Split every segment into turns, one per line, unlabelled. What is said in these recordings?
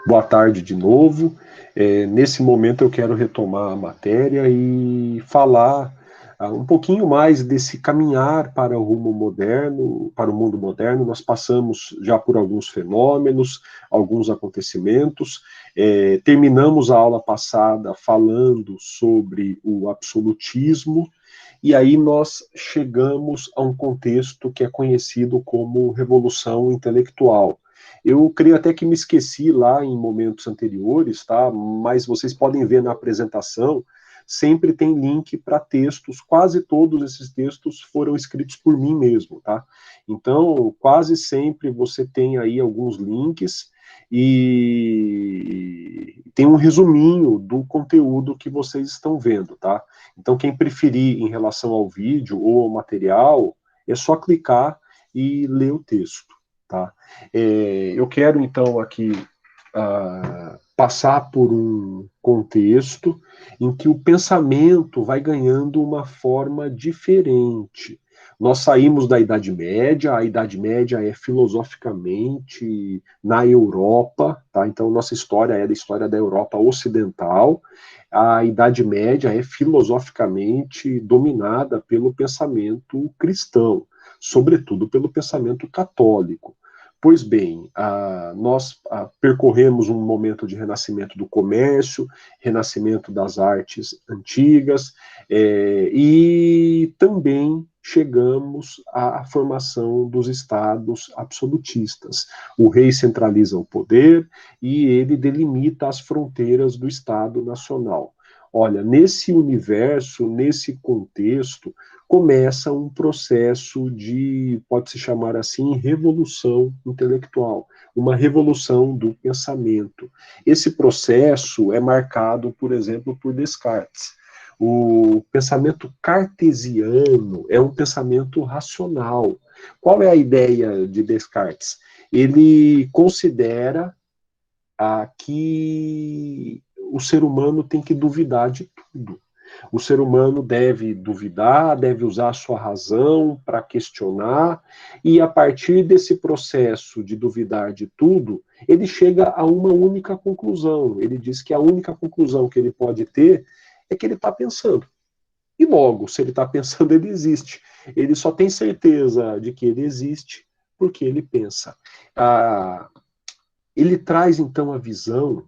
Boa tarde de novo. Nesse momento eu quero retomar a matéria e falar um pouquinho mais desse caminhar para o rumo moderno, para o mundo moderno. Nós passamos já por alguns fenômenos, alguns acontecimentos. Terminamos a aula passada falando sobre o absolutismo, e aí nós chegamos a um contexto que é conhecido como revolução intelectual. Eu creio até que me esqueci lá em momentos anteriores, tá? Mas vocês podem ver na apresentação, sempre tem link para textos, quase todos esses textos foram escritos por mim mesmo, tá? Então, quase sempre você tem aí alguns links e tem um resuminho do conteúdo que vocês estão vendo, tá? Então, quem preferir em relação ao vídeo ou ao material, é só clicar e ler o texto, tá? Eu quero, então, aqui passar por um contexto em que o pensamento vai ganhando uma forma diferente. Nós saímos da Idade Média, a Idade Média é filosoficamente na Europa, tá? Então nossa história é da história da Europa Ocidental. A Idade Média é filosoficamente dominada pelo pensamento cristão, sobretudo pelo pensamento católico. Pois bem, nós percorremos um momento de renascimento do comércio, renascimento das artes antigas, e também chegamos à formação dos estados absolutistas. O rei centraliza o poder e ele delimita as fronteiras do Estado Nacional. Olha, nesse universo, nesse contexto, começa um processo de, pode-se chamar assim, revolução intelectual, uma revolução do pensamento. Esse processo é marcado, por exemplo, por Descartes. O pensamento cartesiano é um pensamento racional. Qual é a ideia de Descartes? Ele considera que o ser humano tem que duvidar de tudo. O ser humano deve duvidar, deve usar a sua razão para questionar, e a partir desse processo de duvidar de tudo, ele chega a uma única conclusão. Ele diz que a única conclusão que ele pode ter é que ele está pensando. E logo, se ele está pensando, ele existe. Ele só tem certeza de que ele existe porque ele pensa. Ele traz, então, a visão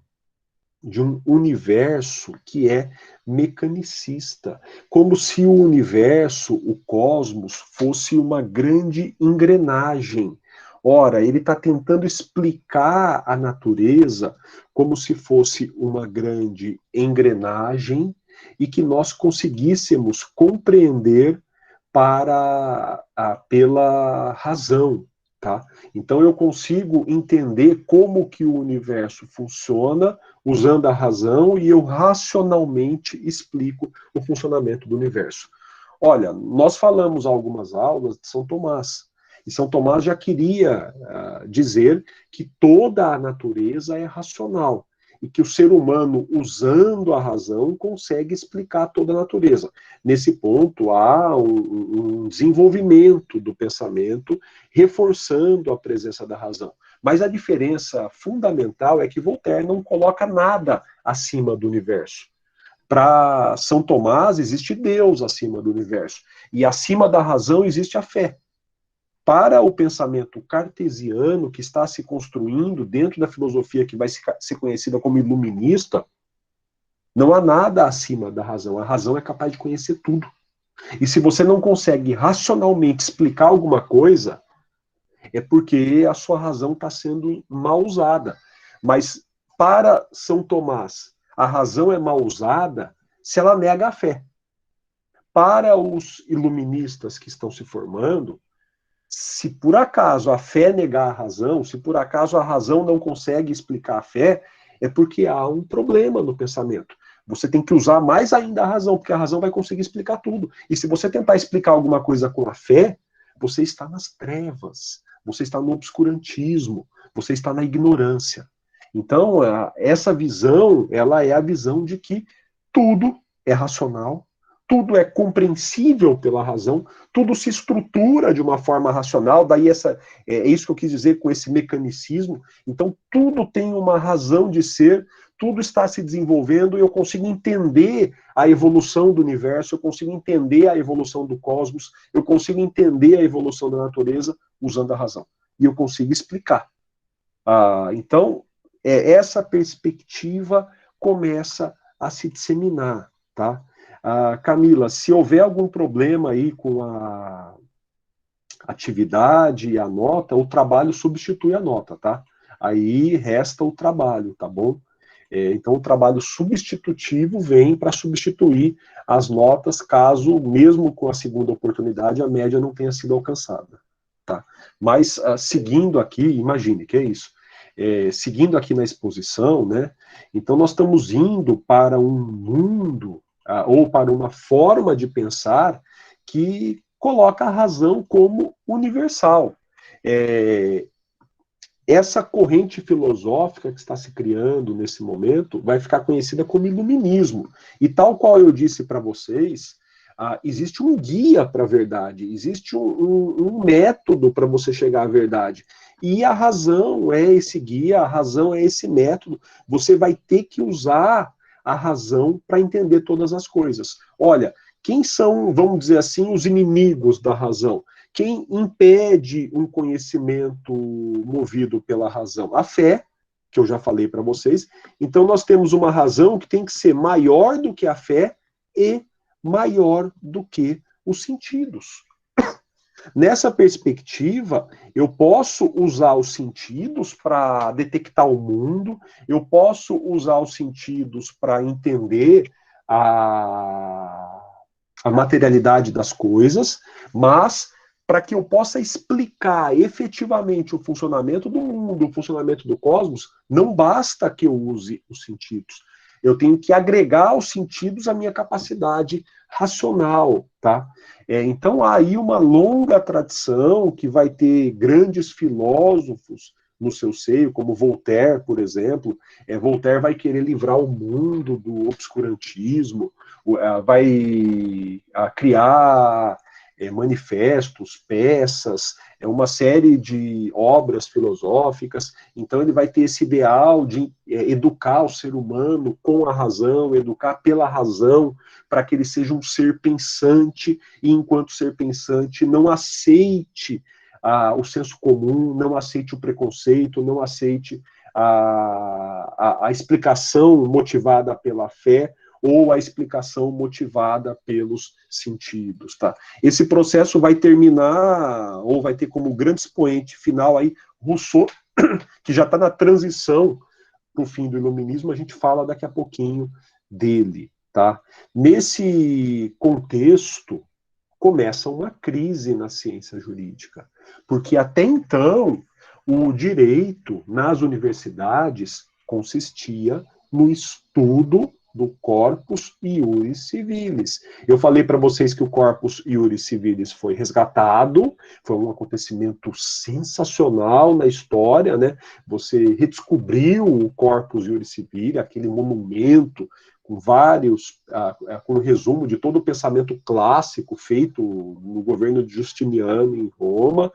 de um universo que é mecanicista, como se o universo, o cosmos, fosse uma grande engrenagem. Ora, ele está tentando explicar a natureza como se fosse uma grande engrenagem e que nós conseguíssemos compreender pela razão. Tá? Então eu consigo entender como que o universo funciona usando a razão e eu racionalmente explico o funcionamento do universo. Olha, nós falamos algumas aulas de São Tomás, e São Tomás já queria dizer que toda a natureza é racional, e que o ser humano, usando a razão, consegue explicar toda a natureza. Nesse ponto, há um desenvolvimento do pensamento, reforçando a presença da razão. Mas a diferença fundamental é que Voltaire não coloca nada acima do universo. Para São Tomás, existe Deus acima do universo. E acima da razão existe a fé. Para o pensamento cartesiano, que está se construindo dentro da filosofia que vai ser conhecida como iluminista, não há nada acima da razão. A razão é capaz de conhecer tudo. E se você não consegue racionalmente explicar alguma coisa, é porque a sua razão está sendo mal usada. Mas para São Tomás, a razão é mal usada se ela nega a fé. Para os iluministas que estão se formando, se por acaso a fé negar a razão, se por acaso a razão não consegue explicar a fé, é porque há um problema no pensamento. Você tem que usar mais ainda a razão, porque a razão vai conseguir explicar tudo. E se você tentar explicar alguma coisa com a fé, você está nas trevas, você está no obscurantismo, você está na ignorância. Então, essa visão, ela é a visão de que tudo é racional, tudo é compreensível pela razão, tudo se estrutura de uma forma racional, daí é isso que eu quis dizer com esse mecanicismo. Então, tudo tem uma razão de ser, tudo está se desenvolvendo, e eu consigo entender a evolução do universo, eu consigo entender a evolução do cosmos, eu consigo entender a evolução da natureza usando a razão. E eu consigo explicar. Então, essa perspectiva começa a se disseminar, tá? Camila, se houver algum problema aí com a atividade e a nota, o trabalho substitui a nota, tá? Aí resta o trabalho, tá bom? Então, o trabalho substitutivo vem para substituir as notas, caso, mesmo com a segunda oportunidade, a média não tenha sido alcançada, tá? Mas, seguindo aqui, imagine, que é isso? Seguindo aqui na exposição, né? Então, nós estamos indo para um mundo, ou para uma forma de pensar que coloca a razão como universal. Essa corrente filosófica que está se criando nesse momento vai ficar conhecida como iluminismo. E tal qual eu disse para vocês, existe um guia para a verdade, existe um método para você chegar à verdade. E a razão é esse guia, a razão é esse método. Você vai ter que usar a razão para entender todas as coisas. Olha, quem são, vamos dizer assim, os inimigos da razão? Quem impede um conhecimento movido pela razão? A fé, que eu já falei para vocês. Então, nós temos uma razão que tem que ser maior do que a fé e maior do que os sentidos. Nessa perspectiva, eu posso usar os sentidos para detectar o mundo, eu posso usar os sentidos para entender a materialidade das coisas, mas para que eu possa explicar efetivamente o funcionamento do mundo, o funcionamento do cosmos, não basta que eu use os sentidos. Eu tenho que agregar aos sentidos a minha capacidade racional, tá? Então, há aí uma longa tradição que vai ter grandes filósofos no seu seio, como Voltaire, por exemplo. Voltaire vai querer livrar o mundo do obscurantismo, vai criar manifestos, peças, uma série de obras filosóficas. Então ele vai ter esse ideal de educar o ser humano com a razão, educar pela razão, para que ele seja um ser pensante, e enquanto ser pensante não aceite o senso comum, não aceite o preconceito, não aceite a explicação motivada pela fé, ou a explicação motivada pelos sentidos, tá? Esse processo vai terminar, ou vai ter como grande expoente final aí, Rousseau, que já está na transição para o fim do iluminismo, a gente fala daqui a pouquinho dele, tá? Nesse contexto, começa uma crise na ciência jurídica, porque até então, o direito nas universidades consistia no estudo do corpus iuris civilis. Eu falei para vocês que o corpus iuris civilis foi resgatado, foi um acontecimento sensacional na história, né? Você redescobriu o corpus iuris civilis, aquele monumento com vários, com o resumo de todo o pensamento clássico feito no governo de Justiniano em Roma,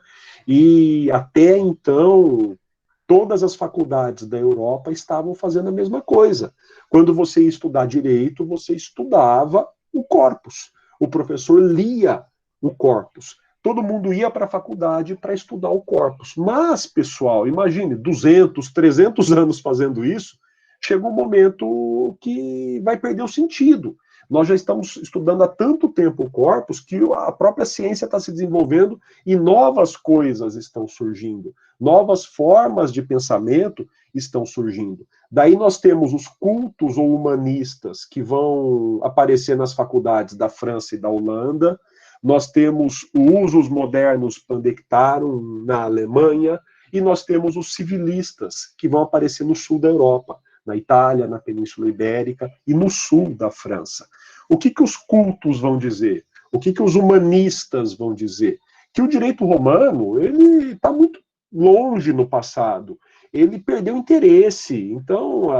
e até então todas as faculdades da Europa estavam fazendo a mesma coisa. Quando você ia estudar direito, você estudava o corpus. O professor lia o corpus. Todo mundo ia para a faculdade para estudar o corpus. Mas, pessoal, imagine, 200, 300 anos fazendo isso, chega um momento que vai perder o sentido. Nós já estamos estudando há tanto tempo o corpus que a própria ciência está se desenvolvendo e novas coisas estão surgindo, novas formas de pensamento estão surgindo. Daí nós temos os cultos ou humanistas que vão aparecer nas faculdades da França e da Holanda, nós temos os usos modernos Pandectarum na Alemanha, e nós temos os civilistas que vão aparecer no sul da Europa, na Itália, na Península Ibérica e no sul da França. O que os cultos vão dizer? O que os humanistas vão dizer? Que o direito romano, ele está muito longe no passado. Ele perdeu interesse. Então,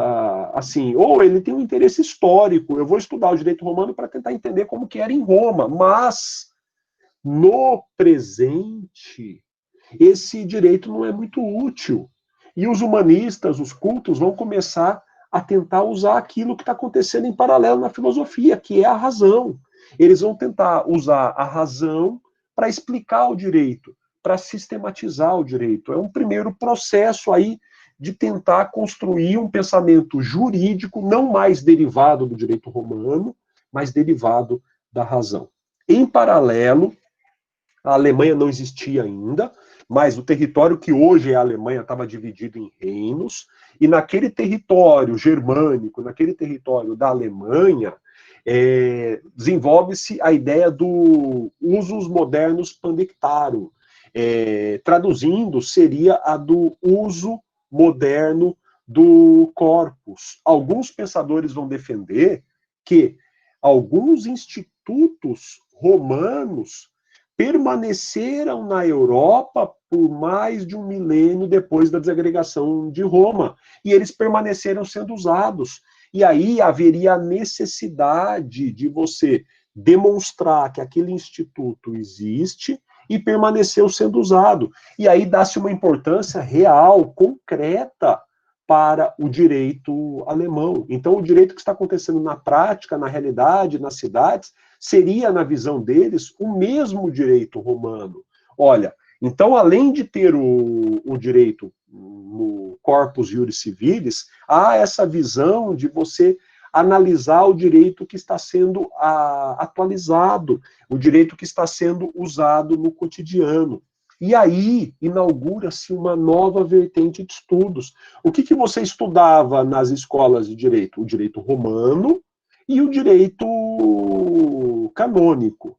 assim, ou ele tem um interesse histórico. Eu vou estudar o direito romano para tentar entender como que era em Roma, mas no presente esse direito não é muito útil. E os humanistas, os cultos, vão começar a tentar usar aquilo que está acontecendo em paralelo na filosofia, que é a razão. Eles vão tentar usar a razão para explicar o direito, para sistematizar o direito. É um primeiro processo aí de tentar construir um pensamento jurídico não mais derivado do direito romano, mas derivado da razão. Em paralelo, a Alemanha não existia ainda, mas o território que hoje é a Alemanha estava dividido em reinos, e naquele território germânico, naquele território da Alemanha, desenvolve-se a ideia do usus modernos pandectarum. Traduzindo, seria a do uso moderno do corpus. Alguns pensadores vão defender que alguns institutos romanos permaneceram na Europa por mais de um milênio depois da desagregação de Roma, e eles permaneceram sendo usados. E aí haveria a necessidade de você demonstrar que aquele instituto existe e permaneceu sendo usado. E aí dá-se uma importância real, concreta, para o direito alemão. Então, o direito que está acontecendo na prática, na realidade, nas cidades, seria, na visão deles, o mesmo direito romano. Olha, então, além de ter o direito no corpus iuris civilis, há essa visão de você analisar o direito que está sendo atualizado, o direito que está sendo usado no cotidiano. E aí inaugura-se uma nova vertente de estudos. O que você estudava nas escolas de direito? O direito romano e o direito canônico.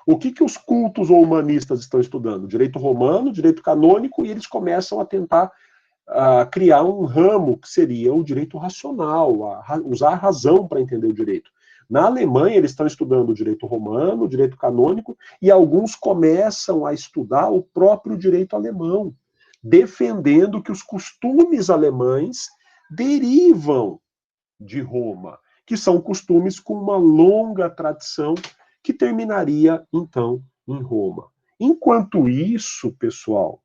O que os cultos ou humanistas estão estudando? Direito romano, direito canônico, e eles começam a tentar criar um ramo que seria o direito racional, usar a razão para entender o direito. Na Alemanha, eles estão estudando o direito romano, o direito canônico, e alguns começam a estudar o próprio direito alemão, defendendo que os costumes alemães derivam de Roma, que são costumes com uma longa tradição que terminaria, então, em Roma. Enquanto isso, pessoal,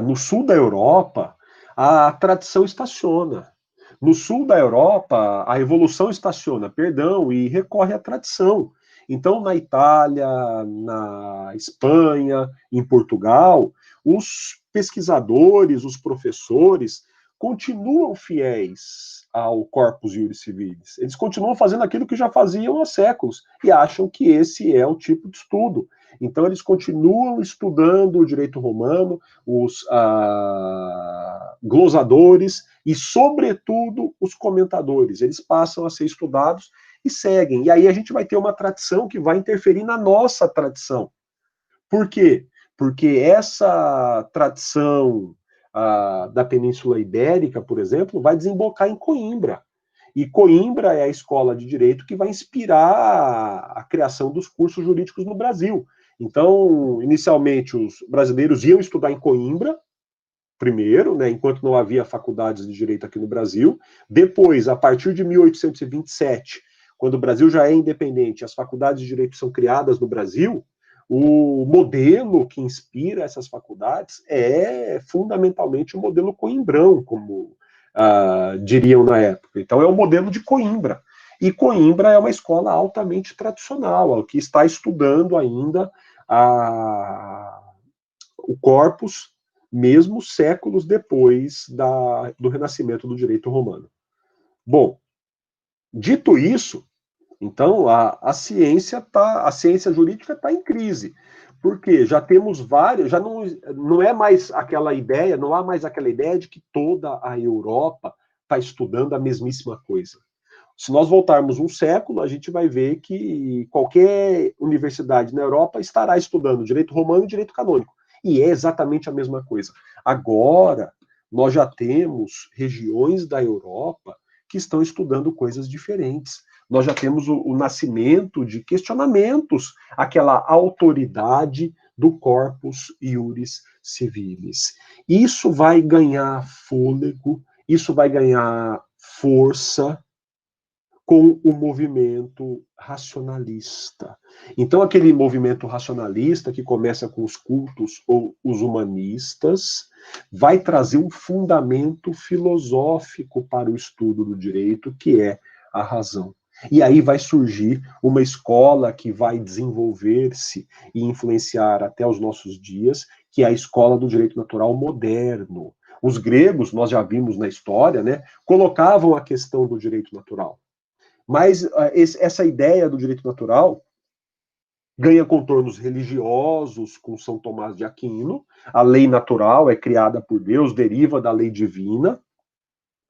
no sul da Europa, a tradição estaciona. No sul da Europa, a evolução estaciona, perdão, e recorre à tradição. Então, na Itália, na Espanha, em Portugal, os pesquisadores, os professores, continuam fiéis ao corpus iuris civilis. Eles continuam fazendo aquilo que já faziam há séculos e acham que esse é o tipo de estudo. Então, eles continuam estudando o direito romano, os glosadores e, sobretudo, os comentadores. Eles passam a ser estudados e seguem. E aí a gente vai ter uma tradição que vai interferir na nossa tradição. Por quê? Porque essa tradição da Península Ibérica, por exemplo, vai desembocar em Coimbra. E Coimbra é a escola de direito que vai inspirar a criação dos cursos jurídicos no Brasil. Então, inicialmente, os brasileiros iam estudar em Coimbra, primeiro, né, enquanto não havia faculdades de direito aqui no Brasil. Depois, a partir de 1827, quando o Brasil já é independente, as faculdades de direito são criadas no Brasil, o modelo que inspira essas faculdades é fundamentalmente o modelo coimbrão, como diriam na época. Então, é o modelo de Coimbra. E Coimbra é uma escola altamente tradicional, que está estudando ainda o corpus, mesmo séculos depois do renascimento do direito romano. Bom, dito isso, então a ciência jurídica está em crise, porque já temos vários, já não é mais aquela ideia, não há mais aquela ideia de que toda a Europa está estudando a mesmíssima coisa. Se nós voltarmos um século, a gente vai ver que qualquer universidade na Europa estará estudando direito romano e direito canônico. E é exatamente a mesma coisa. Agora, nós já temos regiões da Europa que estão estudando coisas diferentes. Nós já temos o nascimento de questionamentos àquela autoridade do corpus iuris civilis. Isso vai ganhar fôlego, isso vai ganhar força com o movimento racionalista. Então, aquele movimento racionalista que começa com os cultos ou os humanistas, vai trazer um fundamento filosófico para o estudo do direito, que é a razão. E aí vai surgir uma escola que vai desenvolver-se e influenciar até os nossos dias, que é a escola do direito natural moderno. Os gregos, nós já vimos na história, né, colocavam a questão do direito natural. Mas essa ideia do direito natural ganha contornos religiosos com São Tomás de Aquino. A lei natural é criada por Deus, deriva da lei divina.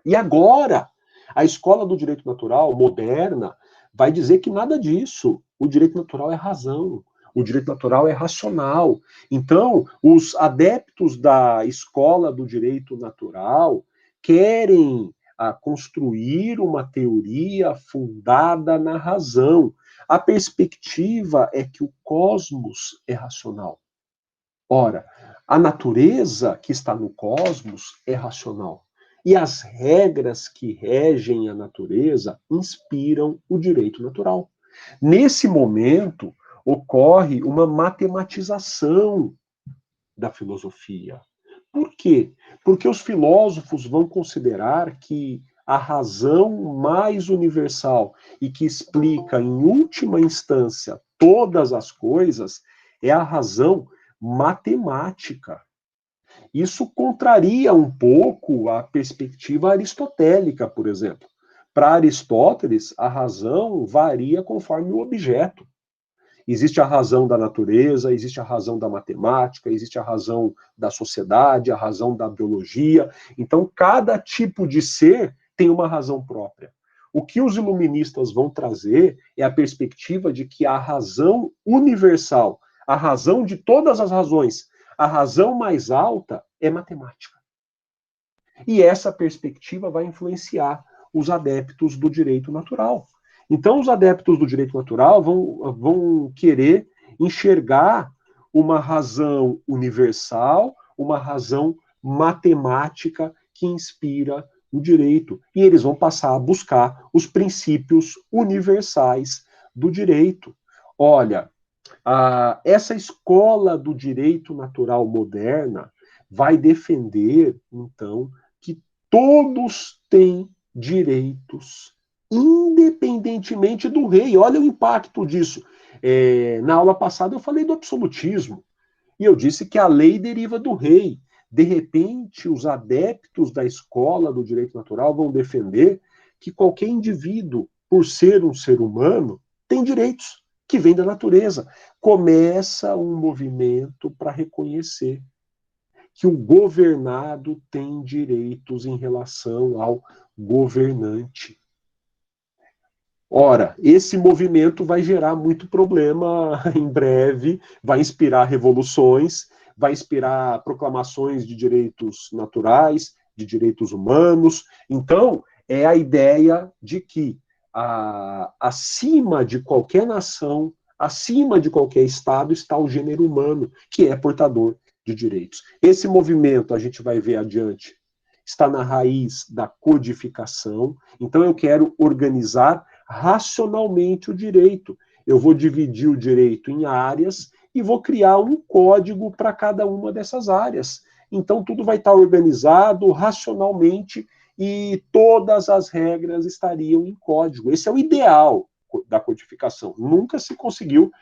E agora, a escola do direito natural moderna vai dizer que nada disso. O direito natural é razão. O direito natural é racional. Então, os adeptos da escola do direito natural querem construir uma teoria fundada na razão. A perspectiva é que o cosmos é racional. Ora, a natureza que está no cosmos é racional. E as regras que regem a natureza inspiram o direito natural. Nesse momento, ocorre uma matematização da filosofia. Por quê? Porque os filósofos vão considerar que a razão mais universal e que explica, em última instância, todas as coisas é a razão matemática. Isso contraria um pouco a perspectiva aristotélica, por exemplo. Para Aristóteles, a razão varia conforme o objeto. Existe a razão da natureza, existe a razão da matemática, existe a razão da sociedade, a razão da biologia. Então, cada tipo de ser tem uma razão própria. O que os iluministas vão trazer é a perspectiva de que a razão universal, a razão de todas as razões, a razão mais alta é matemática. E essa perspectiva vai influenciar os adeptos do direito natural. Então, os adeptos do direito natural vão querer enxergar uma razão universal, uma razão matemática que inspira o direito. E eles vão passar a buscar os princípios universais do direito. Olha, essa escola do direito natural moderna vai defender, então, que todos têm direitos, independentemente do rei. Olha o impacto disso. Na aula passada eu falei do absolutismo, e eu disse que a lei deriva do rei. De repente, os adeptos da escola do direito natural vão defender que qualquer indivíduo, por ser um ser humano, tem direitos que vêm da natureza. Começa um movimento para reconhecer que o governado tem direitos em relação ao governante. Ora, esse movimento vai gerar muito problema em breve, vai inspirar revoluções, vai inspirar proclamações de direitos naturais, de direitos humanos. Então, é a ideia de que acima de qualquer nação, acima de qualquer Estado, está o gênero humano, que é portador de direitos. Esse movimento, a gente vai ver adiante, está na raiz da codificação. Então, eu quero organizar racionalmente o direito. Eu vou dividir o direito em áreas e vou criar um código para cada uma dessas áreas. Então, tudo vai estar organizado racionalmente e todas as regras estariam em código. Esse é o ideal da codificação. Nunca se conseguiu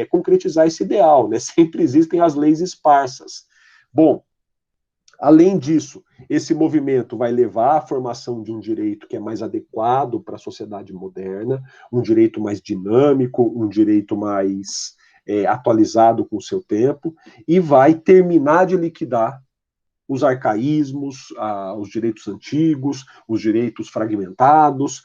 concretizar esse ideal, né? Sempre existem as leis esparsas. Bom, além disso, esse movimento vai levar à formação de um direito que é mais adequado para a sociedade moderna, um direito mais dinâmico, um direito mais atualizado com o seu tempo, e vai terminar de liquidar os arcaísmos, os direitos antigos, os direitos fragmentados,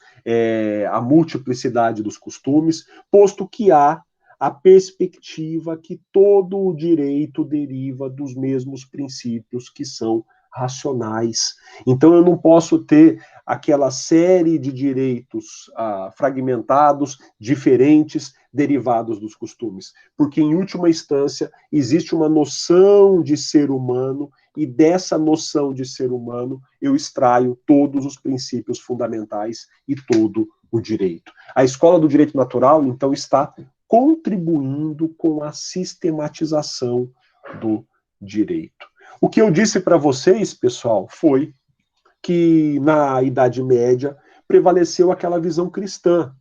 a multiplicidade dos costumes, posto que há a perspectiva que todo o direito deriva dos mesmos princípios que são racionais. Então eu não posso ter aquela série de direitos fragmentados, diferentes, derivados dos costumes. Porque, em última instância, existe uma noção de ser humano, e dessa noção de ser humano eu extraio todos os princípios fundamentais e todo o direito. A escola do direito natural, então, está contribuindo com a sistematização do direito. O que eu disse para vocês, pessoal, foi que na Idade Média prevaleceu aquela visão cristã.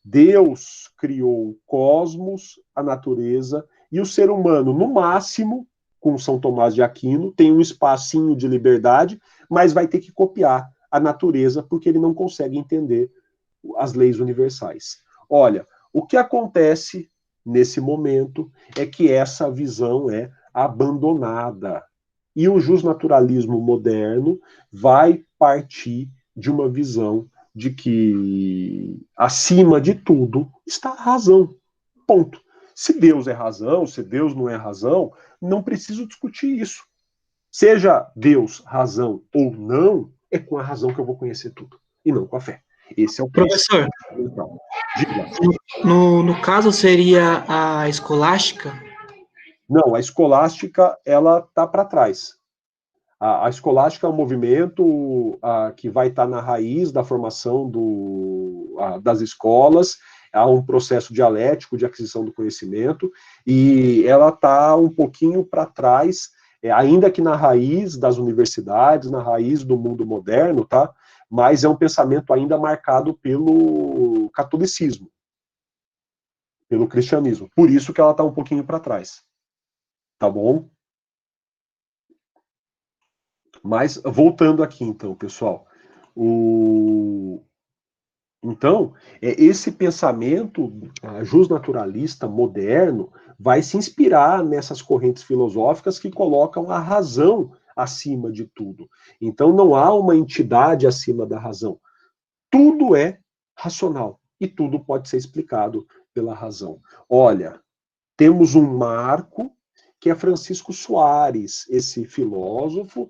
Deus criou o cosmos, a natureza, e o ser humano, no máximo, com São Tomás de Aquino, tem um espacinho de liberdade, mas vai ter que copiar a natureza porque ele não consegue entender as leis universais. Olha, o que acontece nesse momento é que essa visão é abandonada. E o justnaturalismo moderno vai partir de uma visão de que, acima de tudo, está a razão. Ponto. Se Deus é razão, se Deus não é razão, não preciso discutir isso. Seja Deus razão ou não, é com a razão que eu vou conhecer tudo, e não com a fé. Esse é o
Professor,
então, diga.
no caso seria a escolástica?
Não, a escolástica, ela está para trás. A escolástica é um movimento que vai estar na raiz da formação das escolas, há um processo dialético de aquisição do conhecimento, e ela está um pouquinho para trás, ainda que na raiz das universidades, na raiz do mundo moderno, tá? Mas é um pensamento ainda marcado pelo catolicismo, pelo cristianismo. Por isso que ela está um pouquinho para trás. Tá bom? Mas, voltando aqui, então, pessoal, então, esse pensamento justnaturalista moderno vai se inspirar nessas correntes filosóficas que colocam a razão acima de tudo. Então, não há uma entidade acima da razão. Tudo é racional e tudo pode ser explicado pela razão. Olha, temos um marco que é Francisco Soares, esse filósofo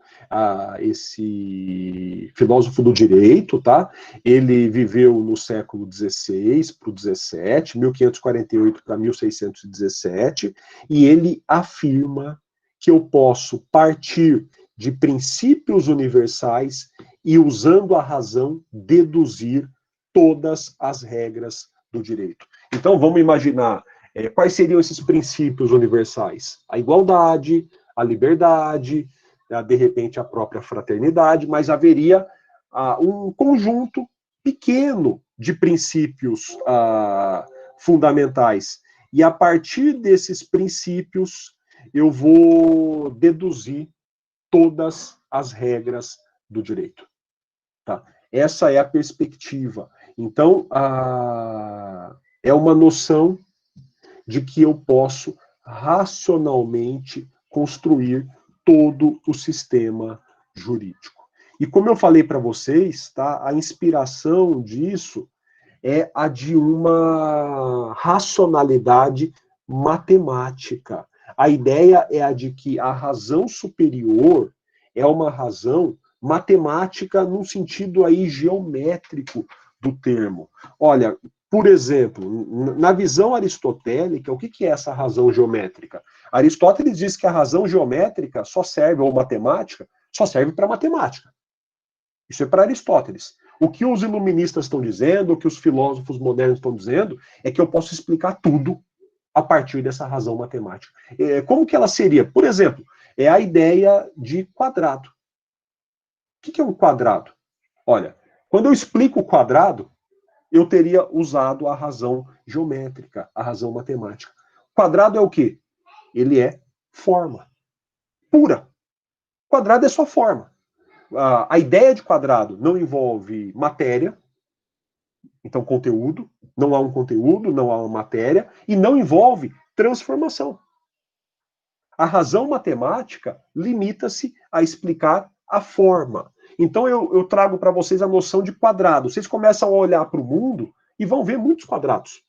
do direito, tá? Ele viveu no século XVI para o XVII, 1548 para 1617, e ele afirma que eu posso partir de princípios universais e, usando a razão, deduzir todas as regras do direito. Então, vamos imaginar quais seriam esses princípios universais? A igualdade, a liberdade, de repente a própria fraternidade, mas haveria um conjunto pequeno de princípios fundamentais. E a partir desses princípios, eu vou deduzir todas as regras do direito. Tá? Essa é a perspectiva. Então, é uma noção de que eu posso racionalmente construir todo o sistema jurídico. E como eu falei para vocês, tá, a inspiração disso é a de uma racionalidade matemática. A ideia é a de que a razão superior é uma razão matemática no sentido aí geométrico do termo. Olha, por exemplo, na visão aristotélica, o que é essa razão geométrica? Aristóteles diz que a razão geométrica só serve, ou matemática, só serve para matemática. Isso é para Aristóteles. O que os iluministas estão dizendo, o que os filósofos modernos estão dizendo, é que eu posso explicar tudo a partir dessa razão matemática. Como que ela seria? Por exemplo, é a ideia de quadrado. O que é um quadrado? Olha, quando eu explico o quadrado, eu teria usado a razão geométrica, a razão matemática. Quadrado é o quê? Ele é forma pura. Quadrado é só forma. A ideia de quadrado não envolve matéria, então conteúdo, não há um conteúdo, não há uma matéria, e não envolve transformação. A razão matemática limita-se a explicar a forma. Então eu trago para vocês a noção de quadrado. Vocês começam a olhar para o mundo e vão ver muitos quadrados.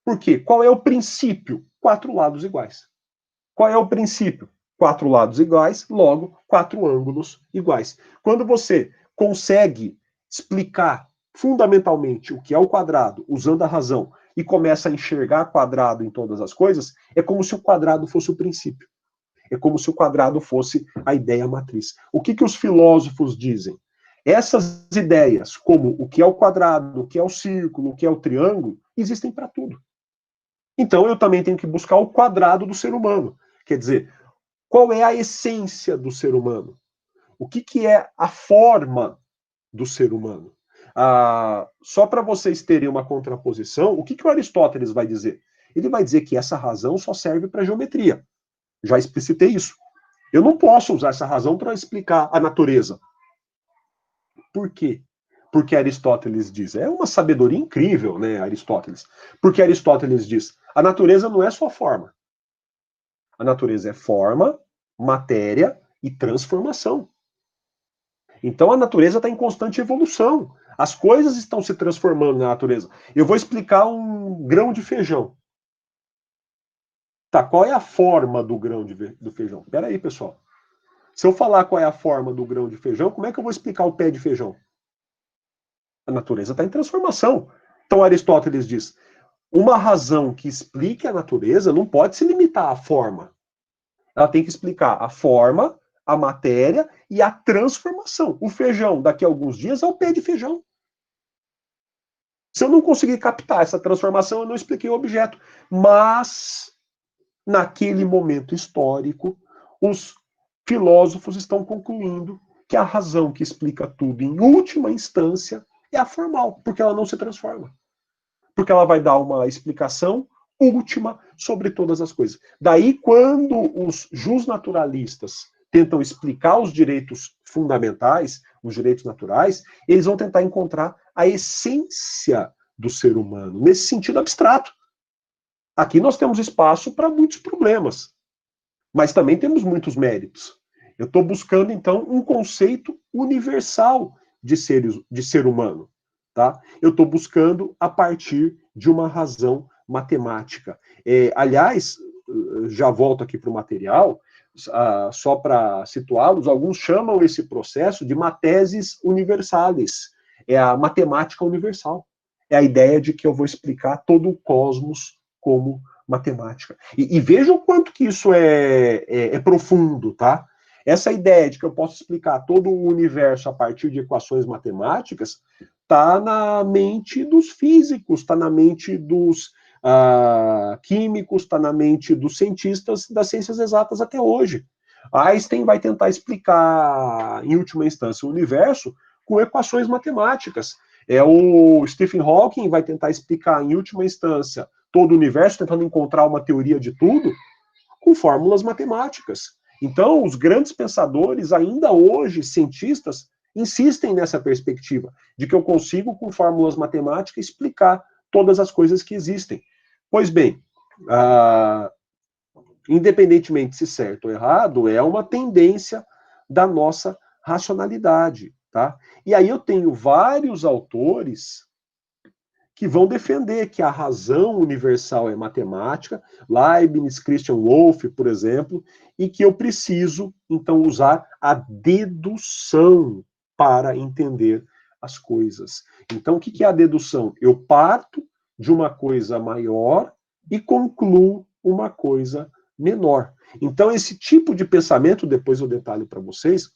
Por quê? Qual é o princípio? 4 lados iguais. Qual é o princípio? 4 lados iguais, logo 4 ângulos iguais. Quando você consegue explicar fundamentalmente o que é o quadrado, usando a razão, e começa a enxergar quadrado em todas as coisas, é como se o quadrado fosse o princípio. É como se o quadrado fosse a ideia matriz. O que os filósofos dizem? Essas ideias, como o que é o quadrado, o que é o círculo, o que é o triângulo, existem para tudo. Então eu também tenho que buscar o quadrado do ser humano. Quer dizer, qual é a essência do ser humano? O que é a forma do ser humano? Só para vocês terem uma contraposição, o que o Aristóteles vai dizer? Ele vai dizer que essa razão só serve para geometria. Já explicitei isso. Eu não posso usar essa razão para explicar a natureza. Por quê? Porque Aristóteles diz, é uma sabedoria incrível, né, Aristóteles? Porque Aristóteles diz, a natureza não é só forma. A natureza é forma, matéria e transformação. Então a natureza está em constante evolução. As coisas estão se transformando na natureza. Eu vou explicar um grão de feijão. Tá, qual é a forma do grão do feijão? Espera aí, pessoal. Se eu falar qual é a forma do grão de feijão, como é que eu vou explicar o pé de feijão? A natureza está em transformação. Então Aristóteles diz, uma razão que explique a natureza não pode se limitar à forma. Ela tem que explicar a forma, a matéria e a transformação. O feijão, daqui a alguns dias, é o pé de feijão. Se eu não conseguir captar essa transformação, eu não expliquei o objeto. Mas, naquele momento histórico, os filósofos estão concluindo que a razão que explica tudo, em última instância, é a formal, porque ela não se transforma. Porque ela vai dar uma explicação última sobre todas as coisas. Daí, quando os justnaturalistas tentam explicar os direitos fundamentais, os direitos naturais, eles vão tentar encontrar a essência do ser humano, nesse sentido abstrato. Aqui nós temos espaço para muitos problemas, mas também temos muitos méritos. Eu estou buscando, então, um conceito universal de ser humano. Tá? Eu estou buscando a partir de uma razão matemática. Aliás, já volto aqui para o material, só para situá-los, alguns chamam esse processo de mateses universales. É a matemática universal. É a ideia de que eu vou explicar todo o cosmos como matemática. E veja o quanto que isso é profundo, tá? Essa ideia de que eu posso explicar todo o universo a partir de equações matemáticas está na mente dos físicos, está na mente dos químicos, está na mente dos cientistas das ciências exatas até hoje. Einstein vai tentar explicar, em última instância, o universo com equações matemáticas. O Stephen Hawking vai tentar explicar, em última instância, todo o universo, tentando encontrar uma teoria de tudo, com fórmulas matemáticas. Então, os grandes pensadores, ainda hoje, cientistas, insistem nessa perspectiva, de que eu consigo, com fórmulas matemáticas, explicar todas as coisas que existem. Pois bem, independentemente se certo ou errado, é uma tendência da nossa racionalidade, tá? E aí eu tenho vários autores que vão defender que a razão universal é matemática, Leibniz, Christian Wolff, por exemplo, e que eu preciso, então, usar a dedução para entender as coisas. Então, o que é a dedução? Eu parto de uma coisa maior e concluo uma coisa menor. Então, esse tipo de pensamento, depois eu detalho para vocês,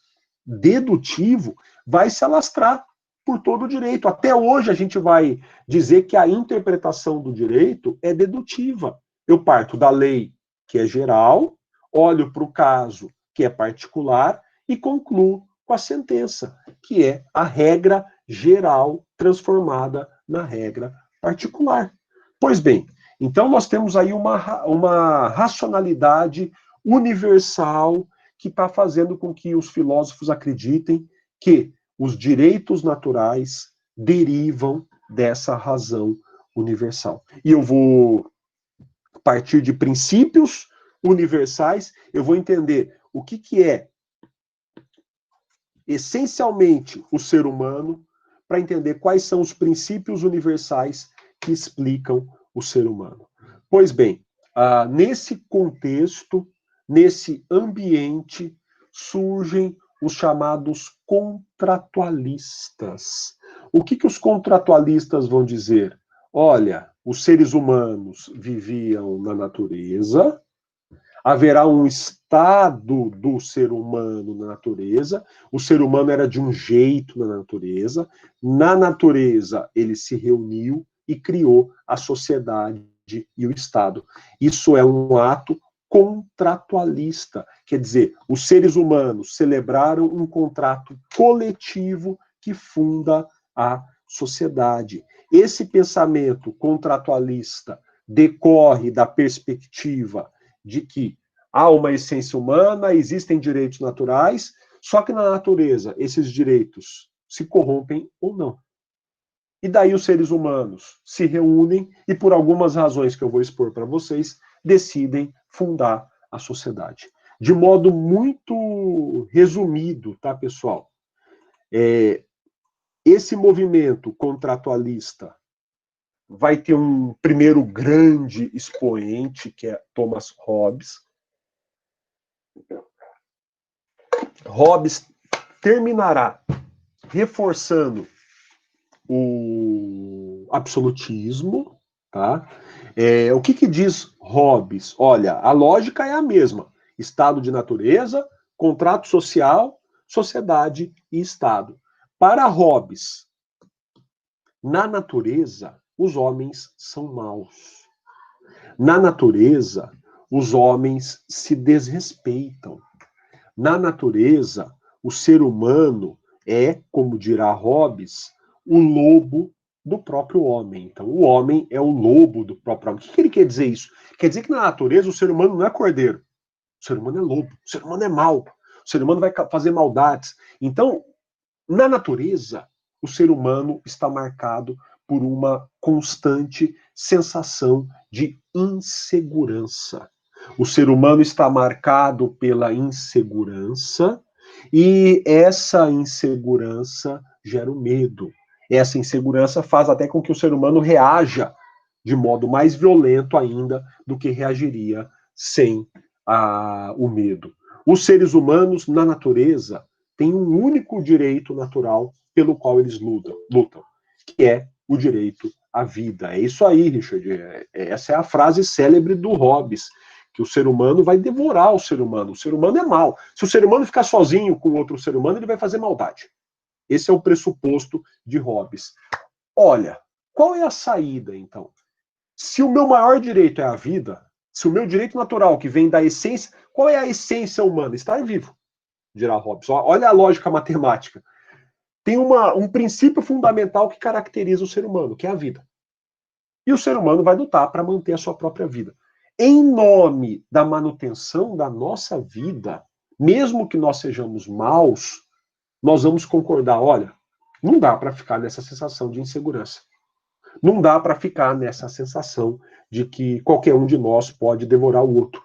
dedutivo, vai se alastrar por todo o direito. Até hoje a gente vai dizer que a interpretação do direito é dedutiva. Eu parto da lei, que é geral, olho para o caso, que é particular, e concluo com a sentença, que é a regra geral transformada na regra particular. Pois bem, então nós temos aí uma racionalidade universal que está fazendo com que os filósofos acreditem que os direitos naturais derivam dessa razão universal. E eu vou partir de princípios universais, eu vou entender o que é essencialmente o ser humano, para entender quais são os princípios universais que explicam o ser humano. Pois bem, nesse contexto nesse ambiente, surgem os chamados contratualistas. O que os contratualistas vão dizer? Olha, os seres humanos viviam na natureza, haverá um estado do ser humano na natureza, o ser humano era de um jeito na natureza ele se reuniu e criou a sociedade e o Estado. Isso é um ato contratualista, quer dizer, os seres humanos celebraram um contrato coletivo que funda a sociedade. Esse pensamento contratualista decorre da perspectiva de que há uma essência humana, existem direitos naturais, só que na natureza esses direitos se corrompem ou não. E daí os seres humanos se reúnem e, por algumas razões que eu vou expor para vocês, decidem fundar a sociedade. De modo muito resumido, tá, pessoal? Esse movimento contratualista vai ter um primeiro grande expoente, que é Thomas Hobbes. Hobbes terminará reforçando o absolutismo, tá? O que diz Hobbes? Olha, a lógica é a mesma. Estado de natureza, contrato social, sociedade e Estado. Para Hobbes, na natureza, os homens são maus. Na natureza, os homens se desrespeitam. Na natureza, o ser humano é, como dirá Hobbes, o lobo do próprio homem. Então, o homem é o lobo do próprio homem. O que ele quer dizer isso? Quer dizer que na natureza o ser humano não é cordeiro. O ser humano é lobo. O ser humano é mau. O ser humano vai fazer maldades. Então, na natureza, o ser humano está marcado por uma constante sensação de insegurança. O ser humano está marcado pela insegurança e essa insegurança gera o medo. Essa insegurança faz até com que o ser humano reaja de modo mais violento ainda do que reagiria sem o medo. Os seres humanos, na natureza, têm um único direito natural pelo qual eles lutam, que é o direito à vida. É isso aí, Richard. Essa é a frase célebre do Hobbes, que o ser humano vai devorar o ser humano. O ser humano é mau. Se o ser humano ficar sozinho com outro ser humano, ele vai fazer maldade. Esse é o pressuposto de Hobbes. Olha, qual é a saída, então? Se o meu maior direito é a vida, se o meu direito natural, que vem da essência, qual é a essência humana? Estar vivo, dirá Hobbes. Olha a lógica matemática. Tem um princípio fundamental que caracteriza o ser humano, que é a vida. E o ser humano vai lutar para manter a sua própria vida. Em nome da manutenção da nossa vida, mesmo que nós sejamos maus, nós vamos concordar, olha, não dá para ficar nessa sensação de insegurança. Não dá para ficar nessa sensação de que qualquer um de nós pode devorar o outro.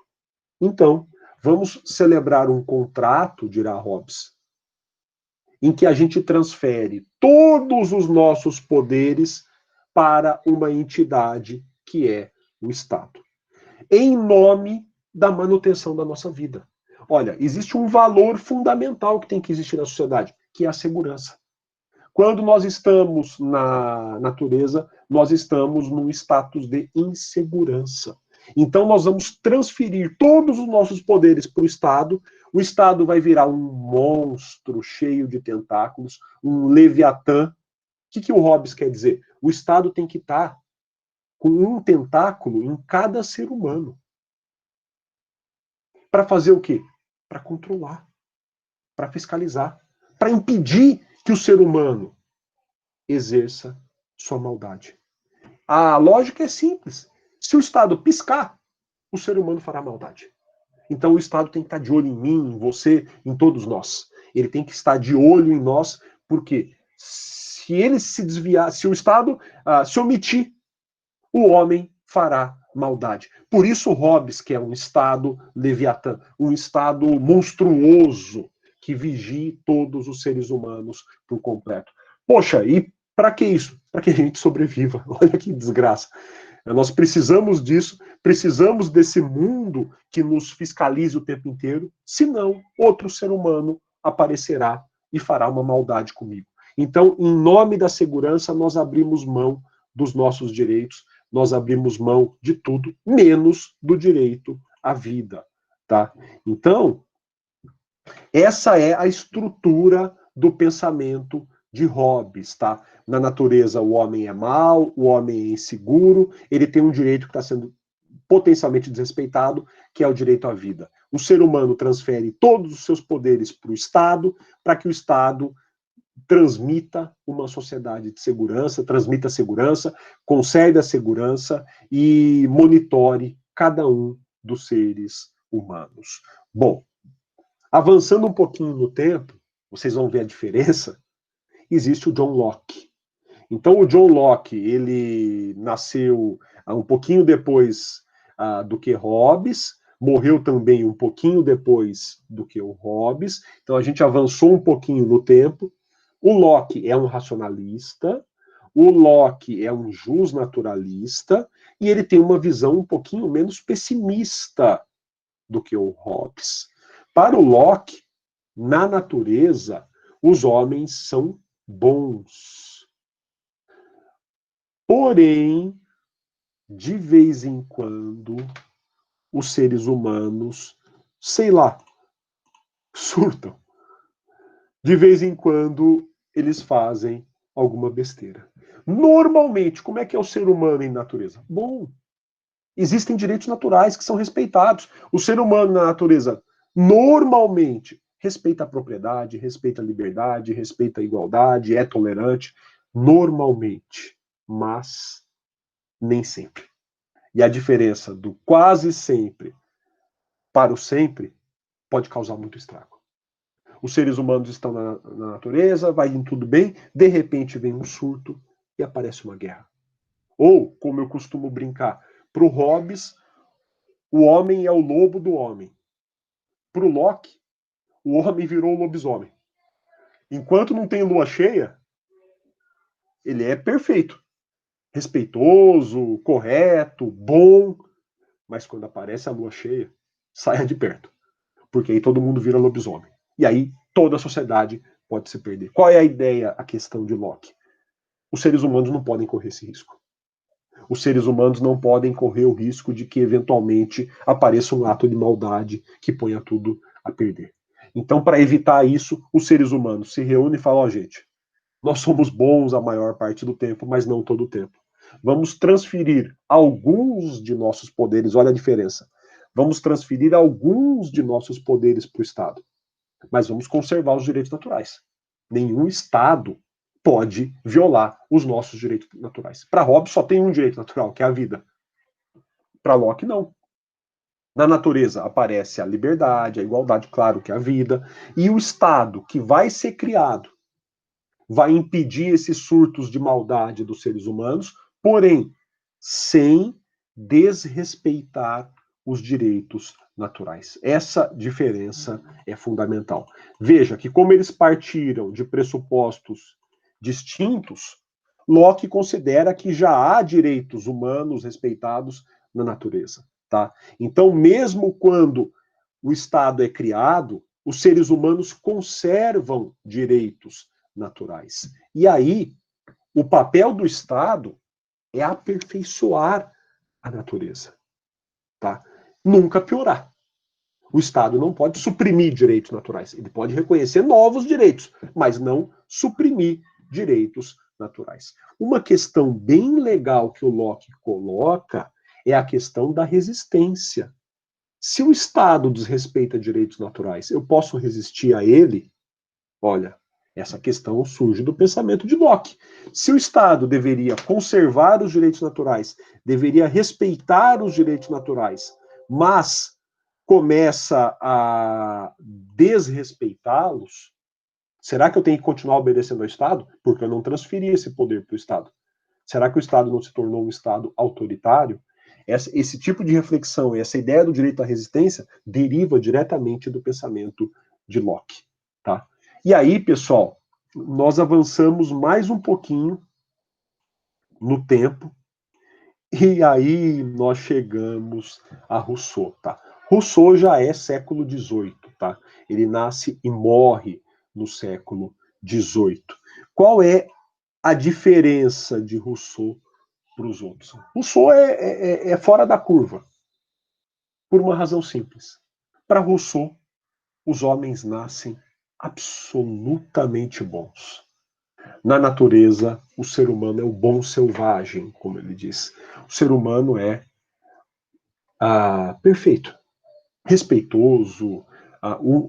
Então, vamos celebrar um contrato, dirá Hobbes, em que a gente transfere todos os nossos poderes para uma entidade que é o Estado, em nome da manutenção da nossa vida. Olha, existe um valor fundamental que tem que existir na sociedade, que é a segurança. Quando nós estamos na natureza, nós estamos num status de insegurança. Então, nós vamos transferir todos os nossos poderes para o Estado vai virar um monstro cheio de tentáculos, um leviatã. O que o Hobbes quer dizer? O Estado tem que estar com um tentáculo em cada ser humano. Para fazer o quê? Para controlar, para fiscalizar, para impedir que o ser humano exerça sua maldade. A lógica é simples. Se o Estado piscar, o ser humano fará maldade. Então o Estado tem que estar de olho em mim, em você, em todos nós. Ele tem que estar de olho em nós, porque se ele se desviar, se o Estado se omitir, o homem fará maldade. Por isso Hobbes, que é um Estado leviatã, um Estado monstruoso, que vigie todos os seres humanos por completo. Poxa, e para que isso? Para que a gente sobreviva. Olha que desgraça. Nós precisamos disso, precisamos desse mundo que nos fiscalize o tempo inteiro, senão outro ser humano aparecerá e fará uma maldade comigo. Então, em nome da segurança, nós abrimos mão dos nossos direitos, nós abrimos mão de tudo, menos do direito à vida, tá? Então, essa é a estrutura do pensamento de Hobbes, tá? Na natureza, o homem é mau, o homem é inseguro, ele tem um direito que está sendo potencialmente desrespeitado, que é o direito à vida. O ser humano transfere todos os seus poderes para o Estado, para que o Estado transmita uma sociedade de segurança, transmita segurança, conceda a segurança e monitore cada um dos seres humanos. Bom, avançando um pouquinho no tempo, vocês vão ver a diferença, existe o John Locke. Então, o John Locke, ele nasceu um pouquinho depois do que Hobbes, morreu também um pouquinho depois do que o Hobbes, então a gente avançou um pouquinho no tempo. O Locke é um racionalista, o Locke é um justnaturalista, e ele tem uma visão um pouquinho menos pessimista do que o Hobbes. Para o Locke, na natureza, os homens são bons. Porém, de vez em quando, os seres humanos, sei lá, surtam. De vez em quando, eles fazem alguma besteira. Normalmente, como é que é o ser humano em natureza? Bom, existem direitos naturais que são respeitados. O ser humano na natureza, normalmente, respeita a propriedade, respeita a liberdade, respeita a igualdade, é tolerante, normalmente, mas nem sempre. E a diferença do quase sempre para o sempre pode causar muito estrago. Os seres humanos estão na natureza, vai indo tudo bem, de repente vem um surto e aparece uma guerra. Ou, como eu costumo brincar, para o Hobbes, o homem é o lobo do homem. Para o Locke, o homem virou o lobisomem. Enquanto não tem lua cheia, ele é perfeito. Respeitoso, correto, bom. Mas quando aparece a lua cheia, saia de perto. Porque aí todo mundo vira lobisomem. E aí toda a sociedade pode se perder. Qual é a ideia, a questão de Locke? Os seres humanos não podem correr esse risco. Os seres humanos não podem correr o risco de que eventualmente apareça um ato de maldade que ponha tudo a perder. Então, para evitar isso, os seres humanos se reúnem e falam: ó, gente, nós somos bons a maior parte do tempo, mas não todo o tempo. Vamos transferir alguns de nossos poderes, olha a diferença. Vamos transferir alguns de nossos poderes para o Estado, mas vamos conservar os direitos naturais. Nenhum Estado pode violar os nossos direitos naturais. Para Hobbes só tem um direito natural, que é a vida. Para Locke, não. Na natureza aparece a liberdade, a igualdade, claro que é a vida, e o Estado que vai ser criado vai impedir esses surtos de maldade dos seres humanos, porém, sem desrespeitar os direitos naturais. Essa diferença é fundamental. Veja que, como eles partiram de pressupostos distintos, Locke considera que já há direitos humanos respeitados na natureza. Tá? Então, mesmo quando o Estado é criado, os seres humanos conservam direitos naturais. E aí, o papel do Estado é aperfeiçoar a natureza, tá? Nunca piorar. O Estado não pode suprimir direitos naturais. Ele pode reconhecer novos direitos, mas não suprimir direitos naturais. Uma questão bem legal que o Locke coloca é a questão da resistência. Se o Estado desrespeita direitos naturais, eu posso resistir a ele? Olha, essa questão surge do pensamento de Locke. Se o Estado deveria conservar os direitos naturais, deveria respeitar os direitos naturais, mas começa a desrespeitá-los, será que eu tenho que continuar obedecendo ao Estado? Porque eu não transferi esse poder para o Estado. Será que o Estado não se tornou um Estado autoritário? Esse tipo de reflexão, essa ideia do direito à resistência, deriva diretamente do pensamento de Locke. Tá? E aí, pessoal, nós avançamos mais um pouquinho no tempo E aí nós chegamos a Rousseau, tá? Rousseau já é século XVIII, tá? Ele nasce e morre no século XVIII. Qual é a diferença de Rousseau para os outros? Rousseau é fora da curva, por uma razão simples. Para Rousseau, os homens nascem absolutamente bons. Na natureza, o ser humano é o bom selvagem, como ele diz. O ser humano é perfeito, respeitoso,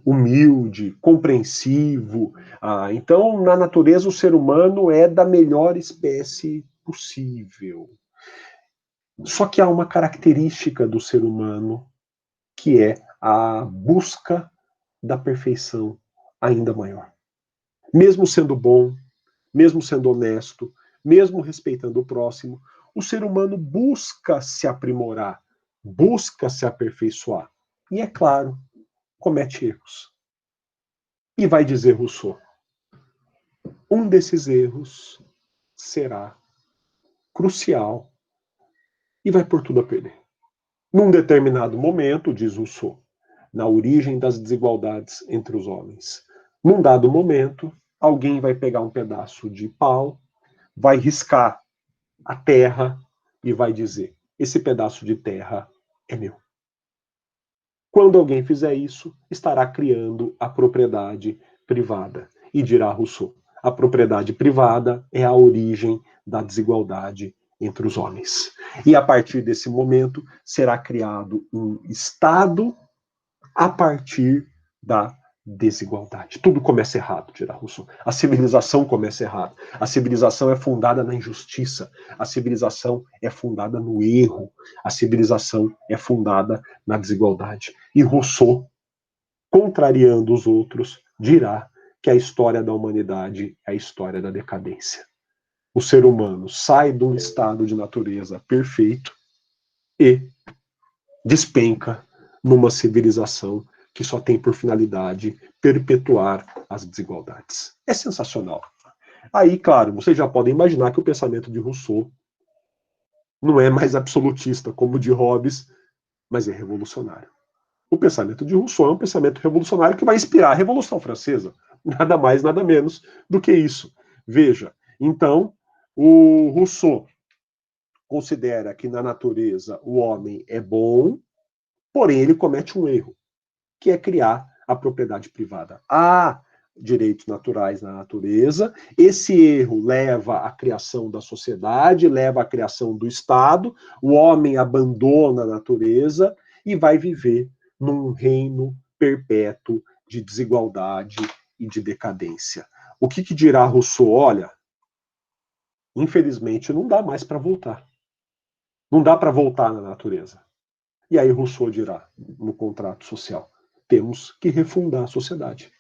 humilde, compreensivo. Então, na natureza, o ser humano é da melhor espécie possível. Só que há uma característica do ser humano que é a busca da perfeição ainda maior. Mesmo sendo bom, mesmo sendo honesto, mesmo respeitando o próximo, o ser humano busca se aprimorar, busca se aperfeiçoar. E, é claro, comete erros. E vai dizer Rousseau, um desses erros será crucial e vai pôr tudo a perder. Num determinado momento, diz Rousseau, na origem das desigualdades entre os homens, num dado momento, alguém vai pegar um pedaço de pau, vai riscar a terra e vai dizer: esse pedaço de terra é meu. Quando alguém fizer isso, estará criando a propriedade privada. E dirá Rousseau: a propriedade privada é a origem da desigualdade entre os homens. E a partir desse momento será criado um Estado a partir da desigualdade. Tudo começa errado, dirá Rousseau. A civilização começa errado. A civilização é fundada na injustiça. A civilização é fundada no erro. A civilização é fundada na desigualdade. E Rousseau, contrariando os outros, dirá que a história da humanidade é a história da decadência. O ser humano sai de um estado de natureza perfeito e despenca numa civilização que só tem por finalidade perpetuar as desigualdades. É sensacional. Aí, claro, vocês já podem imaginar que o pensamento de Rousseau não é mais absolutista como o de Hobbes, mas é revolucionário. O pensamento de Rousseau é um pensamento revolucionário que vai inspirar a Revolução Francesa. Nada mais, nada menos do que isso. Veja, então, o Rousseau considera que na natureza o homem é bom, porém ele comete um erro, que é criar a propriedade privada. Há direitos naturais na natureza, esse erro leva à criação da sociedade, leva à criação do Estado, o homem abandona a natureza e vai viver num reino perpétuo de desigualdade e de decadência. O que dirá Rousseau? Olha, infelizmente não dá mais para voltar. Não dá para voltar na natureza. E aí Rousseau dirá, no contrato social, temos que refundar a sociedade.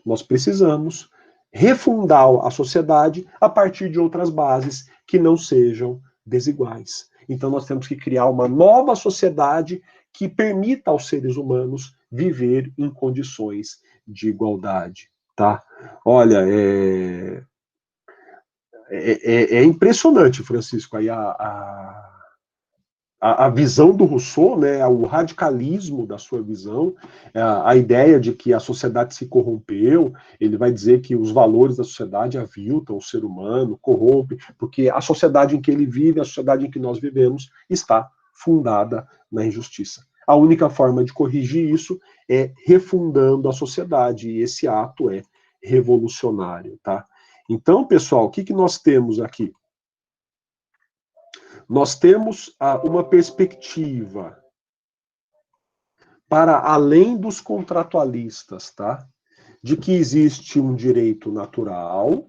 Nós precisamos refundar a sociedade a partir de outras bases que não sejam desiguais. Então nós temos que criar uma nova sociedade que permita aos seres humanos viver em condições de igualdade, tá? Olha, é impressionante, Francisco, aí a visão do Rousseau, né, o radicalismo da sua visão, a ideia de que a sociedade se corrompeu, ele vai dizer que os valores da sociedade aviltam o ser humano, corrompe, porque a sociedade em que ele vive, a sociedade em que nós vivemos, está fundada na injustiça. A única forma de corrigir isso é refundando a sociedade, e esse ato é revolucionário, tá? Então, pessoal, o que nós temos aqui? Nós temos uma perspectiva para além dos contratualistas, tá? De que existe um direito natural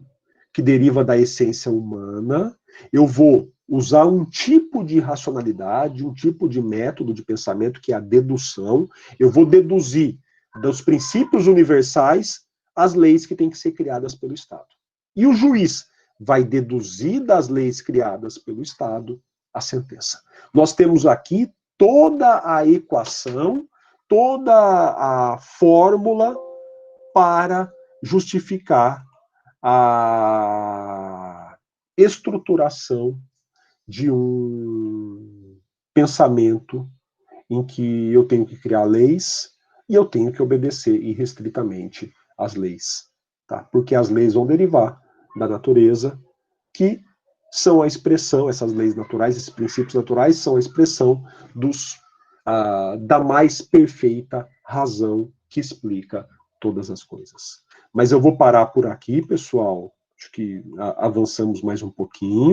que deriva da essência humana. Eu vou usar um tipo de racionalidade, um tipo de método de pensamento que é a dedução. Eu vou deduzir dos princípios universais as leis que têm que ser criadas pelo Estado. E o juiz vai deduzir das leis criadas pelo Estado a sentença. Nós temos aqui toda a equação, toda a fórmula para justificar a estruturação de um pensamento em que eu tenho que criar leis e eu tenho que obedecer irrestritamente às leis, tá? Porque as leis vão derivar da natureza, que são a expressão, essas leis naturais, esses princípios naturais são a expressão da mais perfeita razão que explica todas as coisas. Mas eu vou parar por aqui, pessoal. Acho que avançamos mais um pouquinho.